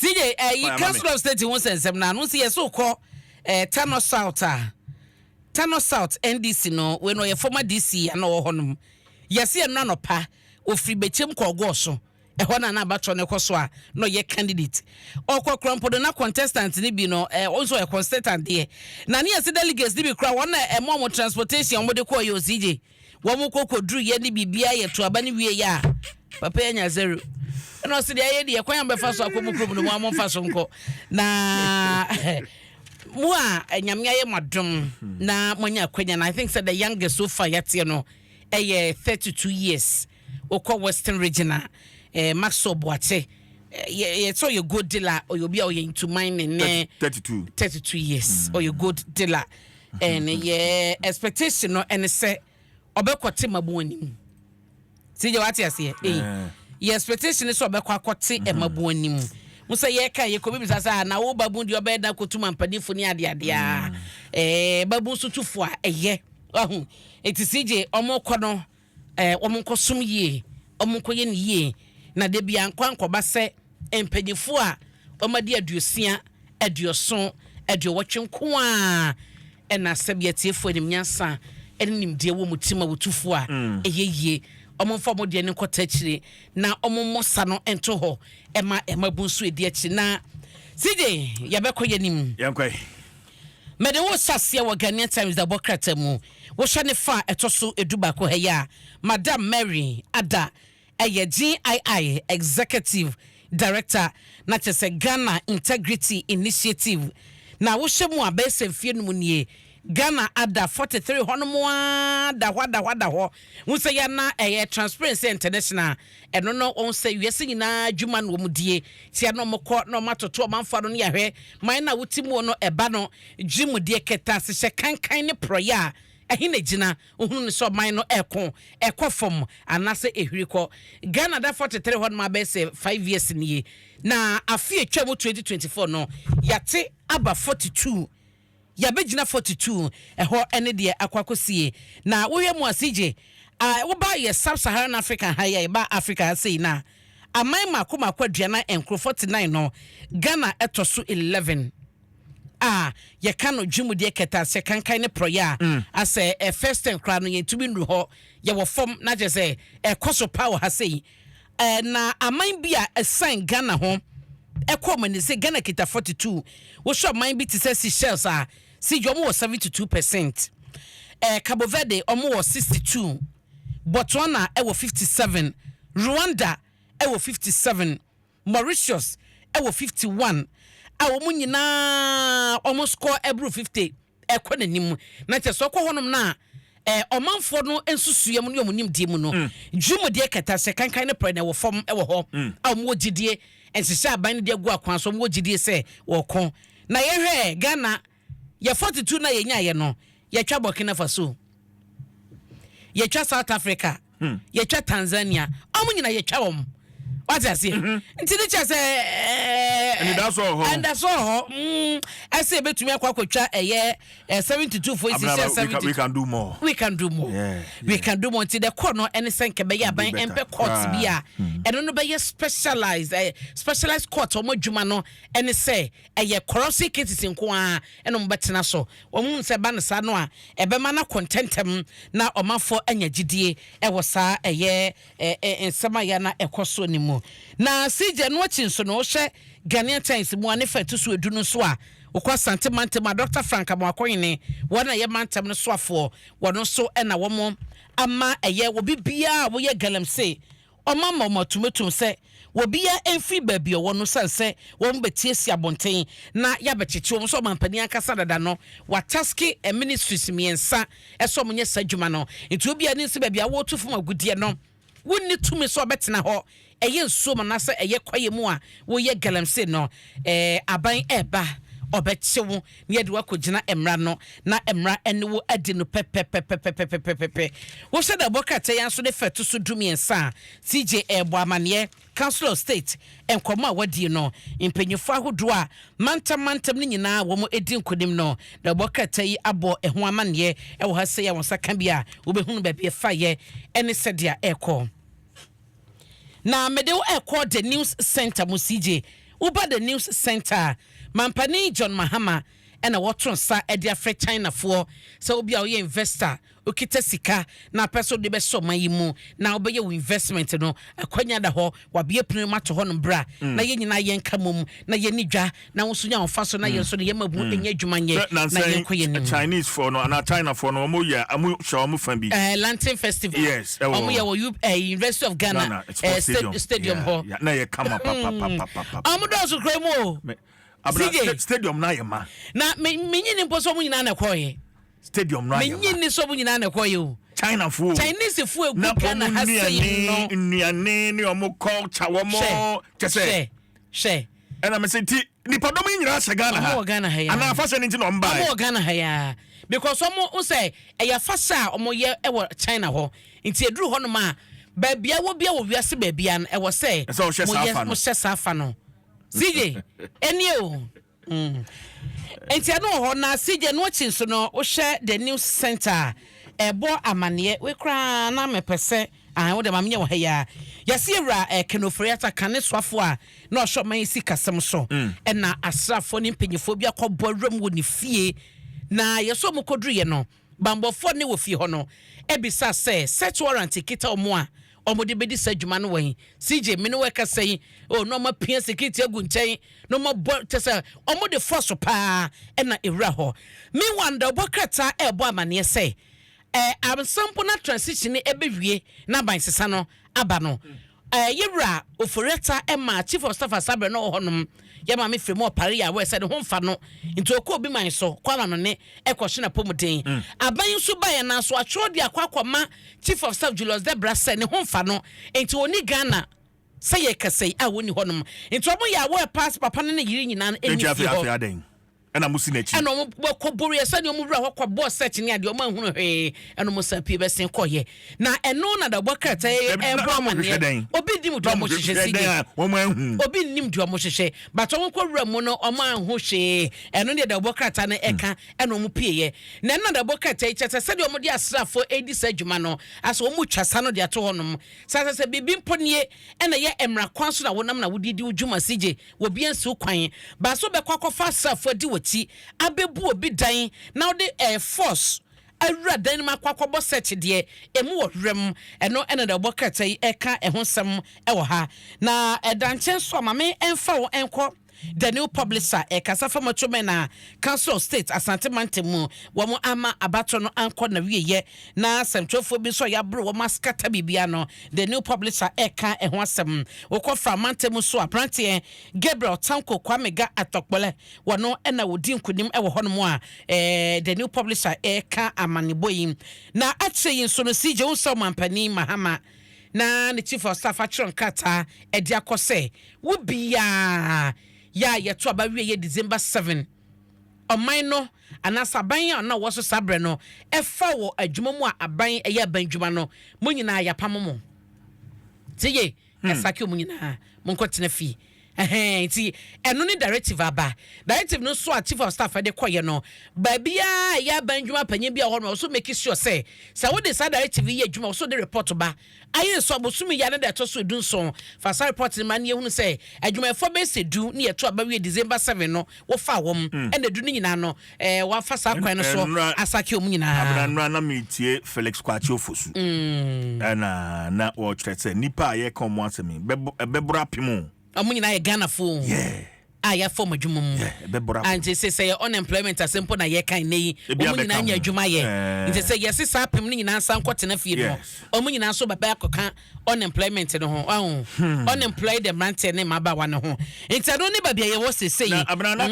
CJ Council of State won Nsem na no see so call Tano South NDC no we no ye former DC ana wo honum yesi eno no pa ofri bechem ko go so ehɔ na na bacho ne koso a no ye candidate okokro mpodo na contestant ni bi no also a contestant there na ne yesi delegates ni bi kra won na mo transportation mo de ko ye CJ wo mo kokodru ye ni bibia ye to aba ni wie ya papa enya zero no se de ye de kwan be fa so akomo problem no mo fa so nko na Mua nyamia ye madum na monya kwenya na I think said the youngest so far yet no 32 years okọ Western Regional Maxo Boate so you good dealer or you be into mining 32 years or you good dealer and expectation no and say obekote mabuanim see you what you say your expectation is obekote mabuanim Musa yeka ye kobi bisasa na wo babu ndi obeda kotuma mpanifo ni ade babu so tufo a ahu eti CJ omko no omko sum ye omko ye ni ye na de bia nkwankoba se empanifo a omade aduosia aduoson aduowotwenko a na sabiatiefo enim nyansa enim de wo mutima wotufo a ye omomfa mo de ne kota chire na omomosa no ento ho ema bunsu edi achi na CJ yabekọ yanim yankwai mede wo sase wo Ghanaian Times da bokrata mu wo hwe ne fa etoso eduba ko heya Madam Mary Ada GII Executive Director na chese Ghana Integrity Initiative na wo hwe mu abese fie no mu nie Ghana Ada 43 honomoa da ho unse ya na Transparency International eno no on say wiase nyina dwuma no mudie tia no mokọ no matoto manfa no ya hwe man na wutimu no eba no dwumudie keta se hye kankan ne proya ehina gina ohunu ne so man no ekọ fom anase ehwirikọ Ghana da 43 honomoa be say 5 years nie na afie twam 2024 no yate aba 42 ya begina 42 eho ene de akwakosie na wo hwe mu asije wo ba ye sub-Saharan Africa ha ya ba Africa sei na amai makoma kwaduana enkro 49 no Ghana etoso 11 ye kano dwumudie keta se kankan ne proya ase first time kra no ye tumi nru ho ye wo fom na je se ekoso power ha sei na amai bia assign Ghana ho ekomani se Ghana kita 42 wo sure man bi ti se Seychelles si jomo 72%. Cabo Verde omo 62. Botswana 57. Rwanda 57. Mauritius 51. Awo nyina omo score ebru 50. Ekọ nanim. Na che so kọ honom na omanfo no ensusuyam no omunim die mu no. Dwumodie kata se kankan ne pre na wo fom ewo ho. Awo gidie ensese aban de gu akwan so mo gidie se wo kon. Na yehwe Ghana ya 42 na yenya ye no ya twa Burkina Faso ya twa South Africa ya twa Tanzania omunyina ya twa wom what I say nti ne cha say and that's all ase betumi akwakotwa 72 for isi 70 we can do more we can do more nti de kono ene senke be ya ban empe court bia eno no be specialized court omo dwuma no ene say corruption cases nko a eno mbetena so omu se ba ne sa no a ebe ma na contentem na omafo anya gidie wo sa ensema ya na ekoso ni mu na CJ no chinso no hye Ghanaian Times mu ane fa tusu edu no so a okwa santemante ma Dr. Frank Amoakoyene wona ye mantem no so afo wono so na womo ama wo bibia wo ye galamse omama omotumetum se wo bia enfi babia wono sanse wo mbetie si abonten na ya becheche wo so mampani akasa dada no wataski ministries miensa eso munye sadwuma no nti obia ni se babia wo tufum agudie no wonni tumi so betena ho nso ma na se kwaye mu a wo ye galamse no aban eba obechewo ne yede wakogina emra no na emra ene wo adi no pepepepepepepepe wo se da bokata yan so de fetu so dumiensa CJ ebo amane Council of State enkomo a wadi no impanyufo ahodo a mantam ni nyina wo mo edi nkodim no da bokata yi abo eho amane wo ha se ya won saka bia wo behunu ba bia fa ye ene sedia eko na medewo ekọ the news center mu CJ uba the news center mampani John Mahama ena wotron sa edi afre China for so obi a oye investor okita sika na person de be so mayimu na obeye investment no akwanya da ho wabie pinu mato ho no bra na ye nyina ye nka mom na ye nidwa na wo so nya ofa so na ye so de ye mabu enya adwuma nye na ye nkoye ni Chinese for no na China for no mo ye amu show mo fan bi Lantern Festival yes omo ye wo University of Ghana stadium ho na ye kama papa amu do so kremo stadium na ye ma na menyi ni mposo mu nyina na koye stadium na ye ma menyi ni so mu nyina na koye o China food Chinese food egu Ghana hasayi no nnuane ni omo culture wo mo kese she and I'm saying nipa dom nyina se Ghana ha ana fa se nti no mba omo Ghana ha ya because omo say eya fa sa omo ye e wo China ho nti eduru ho no ma ba bia wo wiase ba bia no e wo say mo she safa no CJ eni o enti ano ho na CJ no chin so no wo share the news center ebo amane we kra na mepese wo de mamye wo ya yase ewra kenofriata kane swafo a na ohwo man si kasem so na asrafo ni mpanyefo bi akobodwam wo ni fie na yeso mo kodruye no bambofo ne wo fie ho no ebisa se search warrant kita omo a omo de bedi sadwuma no wan CJ me no weka sei o no ma pia security agu nchen no ma tese omo de force pa na ewra ho me wonder bokata ebo amane sei absampo na transition ebewie na ban sesa no aba no yewra oforeta ema chief of staff asabre no honum yema me fremu opare ya we said ho mfa no nti okọ obi man so kwala no ne ekwohye na pomuden aban so ba ya na so atwo de akwakoma chief of staff Julius Debra said ne ho mfa no nti oni Ghana say ye kasei a woni honum nti omo ya we pass papa ne yiri nyina na eni ho and I'm musi and no bori esa ne omu wura hokwa boss search ne ade o ma hunu hwe eno mo sapi be sen koye na eno na da bokata embo amane obi dim do mo hwehwe sigi obi nim do mo hwehwe but o ko wura mu no o ma ho hwe eno ne da bokata ne eka eno mo pieye na eno da bokata e chete se de o mo di asrafo edi sadwuma no aso o mu twasa no de ato honom se bibi mponie ena ye emra kwan so na wonam na wodidi udwuma sigi wo biansi kwan ba so be kwakofa asrafo di ti abebu obi dan na de force awura dan ma kwakobo search de emu wo rem eno ena da bokata yi eka ehosem ewo ha na edanche so amame emfa wo enko the new publisher kasafa matwome na council state asante mantemu wo ama abato no anko na wieye na semtrofo bi so ya bro wo maskata bibia no the new publisher eka eho asem wo kofra mantemu so apprentice Gabriel Tanko Kwamega atokpole wono ena wodi nkunim ewo hono a the new publisher eka amaneboyim na acheyin so no CJ unso mampani Mahama na the chief of staff atron kata edi akose wo bia ya yeto abawie ye December 7 oman no anasa aban na wo so sabre no efa wo adwuma mu a aban eye abanjuma no mo nyina ya pamomo tiye esake mo nyina mo nkotena fi ti eno ni directive aba directive no so a chief of staff de koye no ba bia ya banjuma panye bia ho no so make sure say wo de sa directive ye adwuma so de report ba aye so abosumi ya na de to so dun so fa sa report ni man ye hunu say adwuma fo be se du ni eto aba we December 7 no wo fa wom ena du ni nyina no wa fa sa kwan no so asake om nyina abranra na metie Felix Kwachi Ofosu na wo twetse nipa ye kom asemi bebura pimu amunyina ye Ghana fo ya form adwumum and say unemployment asempo na ye kan nei omunyina nya adwuma ye nti say yes sa pem ni nyina san kwotena fie no omunyina so baba akoka unemployment no ho unemployed the man ne maba wa no ho nti no ne babia ye wo say na abrana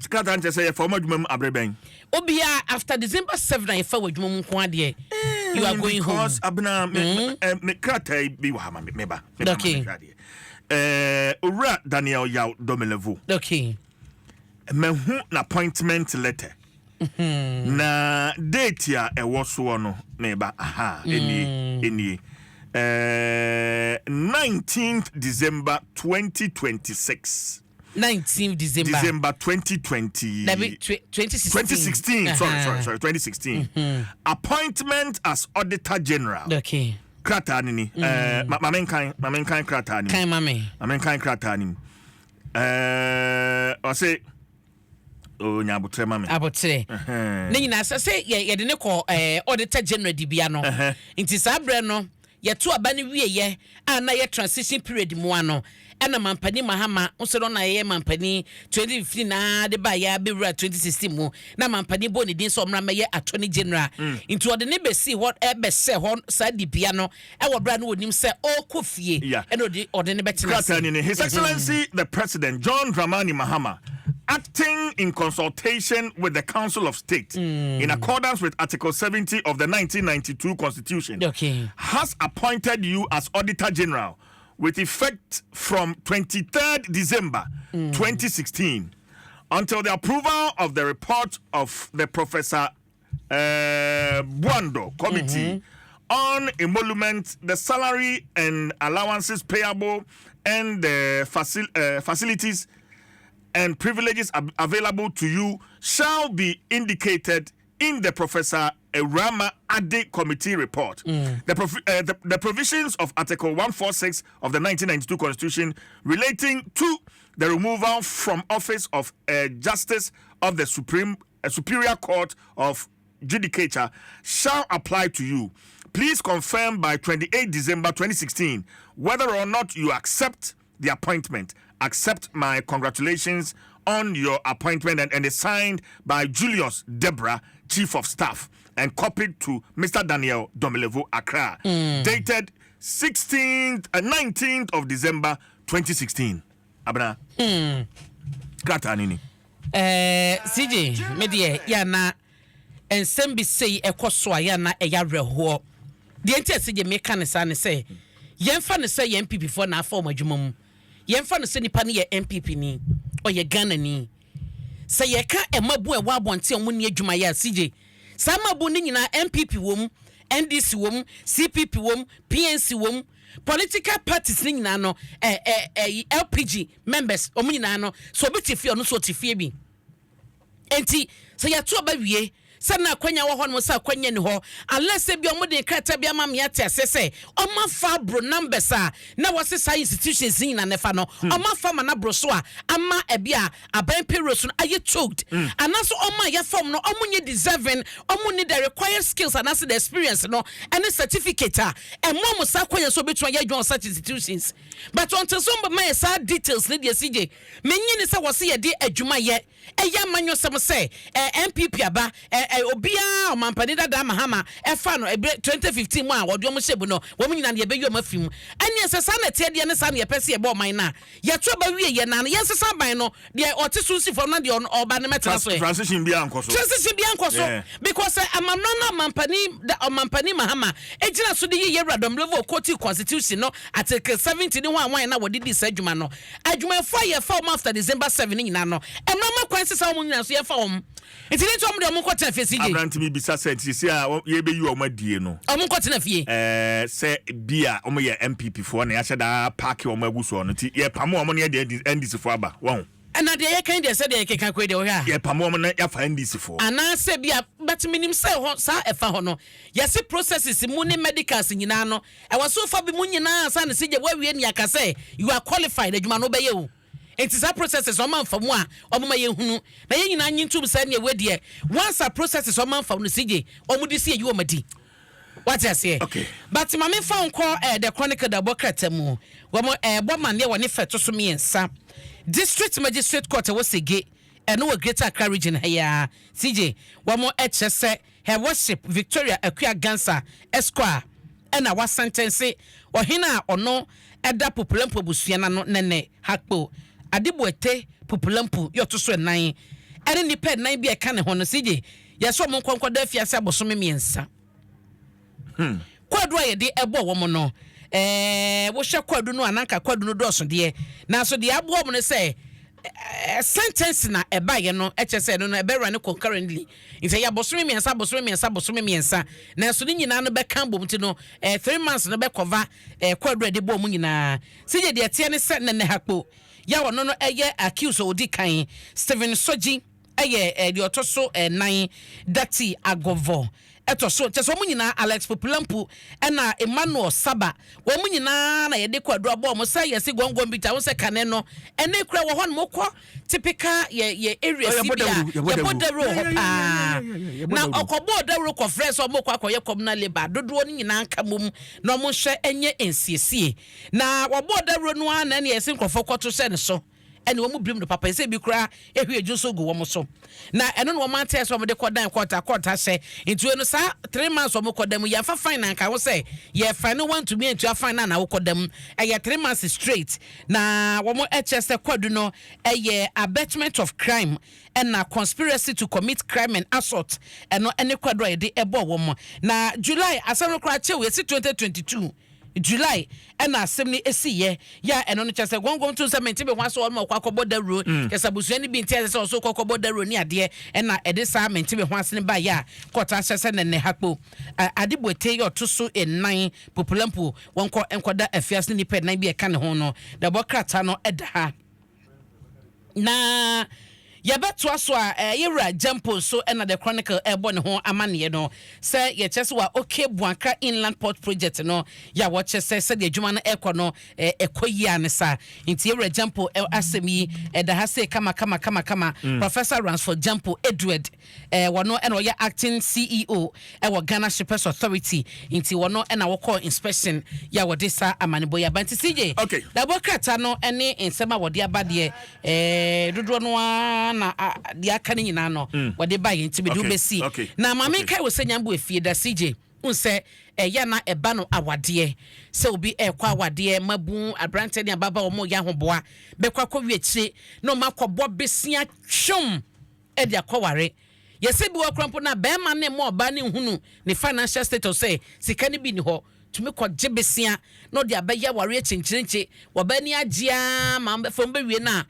kata nti say form adwumum abreben obia after December 7 na ye fa adwumum nko ade you are going home because abna me kata bi wa ma meba okay Ura Daniel Yao Domelevu. Okay. Mehu na appointment letter. Na date ya ewoso no neba any 19th December 2026. 19th December 2020 2016 sorry 2016 appointment as Auditor General. Okay. Krata nini mamenkan krata nini kan mame krata nini I say oh nyabotre mame abotre ne nyina say ye de ne ko auditor general di bia no nti sa bre no ye to aba ne wieye na ye transition period mu ano ena mampani mahama usoro na ye mampani 2015 na de ba ya bewura 2016 mu na mampani bo ne din so mra meye attorney general nti ode ne besi what be se hon sa di bia no e wo bra no onim se o kofie ena ode ne betena His Excellency the President John Dramani Mahama, acting in consultation with the Council of State in accordance with Article 70 of the 1992 Constitution, has appointed you as Auditor General with effect from 23rd December 2016 until the approval of the report of the Professor Buando Committee on emolument, the salary and allowances payable, and the facilities and privileges available to you shall be indicated in the Professor Erama Ade Committee report. The provisions of Article 146 of the 1992 Constitution relating to the removal from office of a Justice of the Superior Court of Judicature shall apply to you. Please confirm by 28 December 2016 whether or not you accept the appointment. Accept my congratulations on your appointment, and is signed by Julius Debra, Chief of Staff, and copied to Mr. Daniel Domelevo Accra, dated 19th of December 2016. Abna. Kata nini? CJ, media yana ensem bi sei ekoso yana eyarehwo. De enti CJ meka ne sa ne say yemfa ne say MPP for na afọ adwuma mu. Yemfa ne say nipa ne ye MPP ni o ye Ghana ni. Say ye ka emabu e wa abonte omu ne adwuma ya CJ. Sa mabu ni nyina MPP wom, NDC wom, CPP wom, PNC wom, political parties ni nyina no LPG members omu nyina no so obitifie ono so otifie bi. Enti say ya to ba wie sana kwanya wo ho no sa kwanya ni ho unless e bi omo de krata bi ama me ate asese oma fa bro numbers na wose sai institutions ni na nefa no oma fa ma na bro so ama e bia aban period no aye choked anaso oma ya form no omo nye deserving omo need the required skills and the experience no any certificate e mo sa kwanya so betu ya join such institutions but until some my sa details ni de CJ menyi ni se wose ye de adwuma ye eya manyo sem se MPP aba obia omampani dada mahama efa no 2015 mu a wode omo shebu no wo mu nyina ne be yom afim ene se sa na tie de ne sa ne pese e bo man na ye to ba wie ye na ye sesa ban no de ote so sifo na de oba ne metena so transition bia nkoso because amamno na omampani mahama ejina so de ye radom level court constitution no article 70 ne ho anwan na wode di sa adwuma no adwuma fa ye fa after December 7 nyina no emma kwanse sa wo nyina so ye fa wo enti ne to mo de mo kwata fesi je Abrant mi bisa senti se a ye be yi o madie no o mo kwata na fie se bia o mo ye MPP fo na ya sheda park o mo aguso no ti ye pamo o mo ne de NDC fo aba won ana de ye kan de se de keka kwe de o ha ye pamo o mo na ya fa NDC fo ana se bia but minim se ho sa efa ho no ye se processes mu ne medicals nyina no e waso fa bi mu nyina sa ne se je wa wie ni aka se you are qualified adwuma no be ye o enti sa processes o man famu a o mo ye hunu na ye nyina nyintum sa ne we de once a processes o man famu no CJ o mu di se yi o madi what I say okay but mama fa nko the chronicle da bokrata mu wo mo boman ne woni feto so miensa district magistrate court wo sege eno wo Greater Accra region ya CJ wo mo echese her worship Victoria Akua Gansa Esquire ena wa sentence ohina ono eda populampo busuana no nene hakpo adeboete populampo yoto so nan ene ni pe nan bi e ka ne ho no CJ yeso mo nkonkoda afiase abosome miensa kwadu aye de ebo wo mo no wo hwe kwadu no ananka kwadu no doso de na so de abo mo no say sentence na eba ye no echese no ebe run concurrently nse ya bosome miensa na so ni nyina no be kan bom ti no 3 months no be cover kwadu de bo mu nyina sije de tie ne se ne hakpo ya wono no eye accuse odi kan Stephen Soji eye de otoso 9 dati agovo eto so kyese omo nyina Alex Populampu na Emmanuel Saba omo nyina na yede kwadu abo mo say yesi gongon bita wo se kane no ene kura wo ho no mokọ typical ye area sibia ye bodero ho pa na okoboderu ko fresh omo kwa akoye communal labor dodo ni nyina nka mom na omo hwe enye ensiesie na woboderu no ana na yesi nkrofo kwoto se ne so ene wo mu brim no papa ese bi kura ehwe adwuso go wo mo so na eno no man tell so mo de kodan quarter se into eno sa 3 months wo mo kodam ya fa fine na ka wo say ye fine no want to be into fine na wo kodam ye 3 months straight na wo mo HS kwadu no ye abatement of crime and na conspiracy to commit crime and assault eno ene kwadu ye de ebo wo mo na July asem kra che we 2022 July and assembly esiye ya eno no chese gongon to cement be hwaso o ma kwakobo da ro kesa busu ani bi ntia se so kwakobo da ro ni ade na ede sa menti be hwase ne ba ya kota sese ne hakpo adibwete yo to so en9 Populampu wonko enkoda afias ni pe nan bi e ka ne ho no da bokrata no eda ha na yabeto aso yewra jampo so na the chronicle ebo ne ho amane no say ye chese wa okay buanka inland port project no ya wo chese se de adwuma no ekọ no ekoyi anesa nti yewra jampo asemi da ha say kama Professor Ransford Jampo Edward wono na oya acting CEO wo Ghana Shippers Authority nti wono na wo call inspection ya wo desa amane boya banti CJ okay da bokrata no ene nsema wo de abade dodo no na dia kan nyina no wode ba ye ntibe do besi na mama kai wo sanyambo efie da CJ unse ya na eba no awade se obi ekwa awade mabu abrante ne ababa omo ya hoboa bekwa kwa wiechire no makobo besia twom e dia kwaware yese bi wakrampo na be ma ne mo oba ne hunu ne financial status say sika ne bi ni ho tumi ko jebesia no dia be ya ware chinchirinchi wobani agea ma fo mbe wie na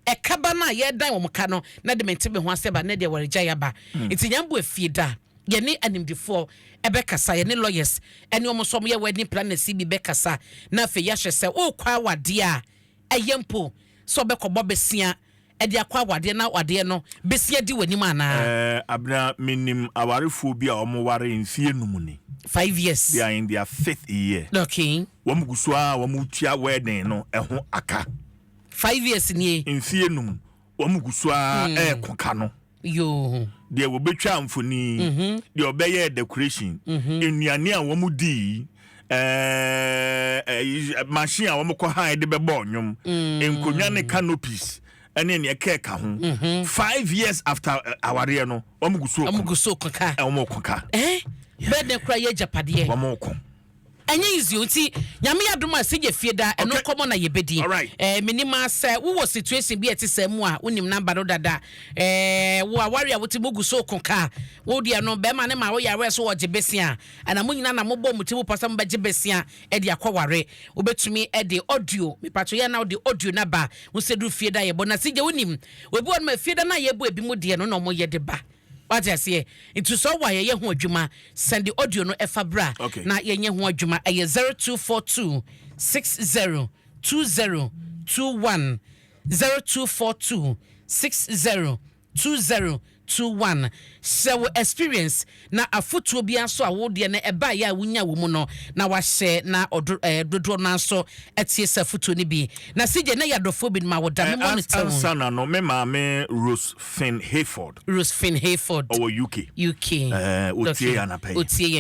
ekaba na ye dan wo mka no na de mente be ho aseba na de ware gya ba itinyambo efie da ye ne animdifo ebekasa ye ne lawyers ene omo so ye wedding planner CB bekasa na fe ya hwese o kwa wade a eyempo so bekobo besia e de akwa wade na wade no besia di wani mana abna minim awarefo bi a omo ware mfie numuni 5 years they are in their 5th year okay wom gusua wom tua wedding no eho aka 5 years ni mfie num wom gusua koka no yo de wo betwa amfoni de obeye decoration enuane a wom di machine a wom ko han de bebo nwom enkonwa ne canopies ene ne keka ho 5 years after aware no wom guso koka wom koka bed kra ye japade wom ko enye izi onti nyame yadom a seje fie da eno komo na yebedi minima se wo situation bi etese mu a wonim number do dada wo aware a woti mugu so konka wo dia no be ma ne ma wo yare so wo jebesia ana mu nyina na mo bom tibu pasam ba jebesia e dia kwaware obetumi e de audio me pato ya na de audio na ba wo sedu fie da ye bo na seje wonim obi won ma fie da na ye bo ebi mu de no na mo ye de ba what I say into so why ye ho adwuma send the audio no efabra na ye nye ho adwuma 0242 602021 0242 602021 so experience na afoto bi aso awo de na eba ya wunya wo mu no na wa share na dodo na so etie sa foto ni bi na sije na yadofo bi ma wo da me monitor sana no me ma me Rose Finn Hayford oh UK otie anapai